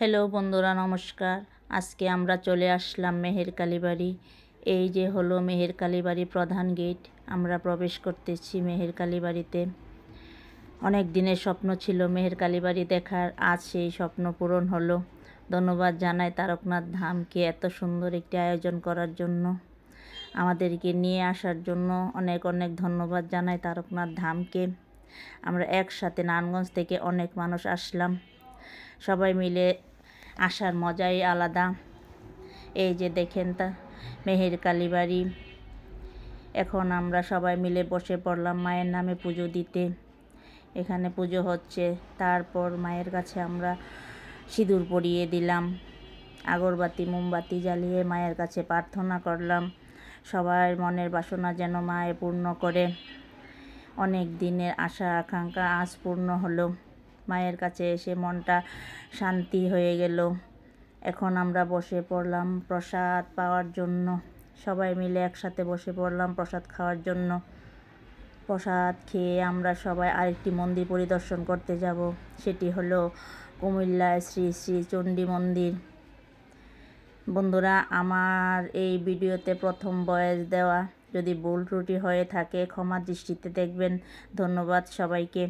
Hello বন্ধুরা, নমস্কার। আজকে আমরা চলে আসলাম মেহের কালীবাড়ি। এই যে হলো মেহের কালীবাড়ি প্রধান গেট। আমরা প্রবেশ করতেছি মেহের কালীবাড়িতে। অনেক দিনের স্বপ্ন ছিল মেহের কালীবাড়ি দেখার, আজ সেই স্বপ্ন পূরণ হলো। ধন্যবাদ জানাই তারকনাথ ধামকে এত সুন্দর একটি আয়োজন করার জন্য, আমাদেরকে নিয়ে আসার জন্য অনেক অনেক ধন্যবাদ জানাই তারকনাথ ধামকে। আমরা একসাথে নারায়ণগঞ্জ থেকে অনেক মানুষ আসলাম, সবাই মিলে আসার মজাই আলাদা। এই যে দেখেন তা মেহের কালীবাড়ি। এখন আমরা সবাই মিলে বসে পড়লাম মায়ের নামে পুজো দিতে। এখানে পুজো হচ্ছে, তারপর মায়ের কাছে আমরা সিঁদুর পরিয়ে দিলাম, আগরবাতি মোমবাতি জ্বালিয়ে মায়ের কাছে প্রার্থনা করলাম সবার মনের বাসনা যেন মায়ে পূর্ণ করে। অনেক দিনের আশা আকাঙ্ক্ষা আজ পূর্ণ হলো। মায়ের কাছে এসে মনটা শান্তি হয়ে গেল। এখন আমরা বসে পড়লাম প্রসাদ পাওয়ার জন্য, সবাই মিলে একসাথে বসে পড়লাম প্রসাদ খাওয়ার জন্য। প্রসাদ খেয়ে আমরা সবাই আরেকটি মন্দির পরিদর্শন করতে যাব, সেটি হলো কুমিল্লায় শ্রী শ্রী চণ্ডী মন্দির। বন্ধুরা, আমার এই ভিডিওতে প্রথম ভয়েস দেওয়া, যদি ভুল ত্রুটি হয়ে থাকে ক্ষমা দৃষ্টিতে দেখবেন। ধন্যবাদ সবাইকে।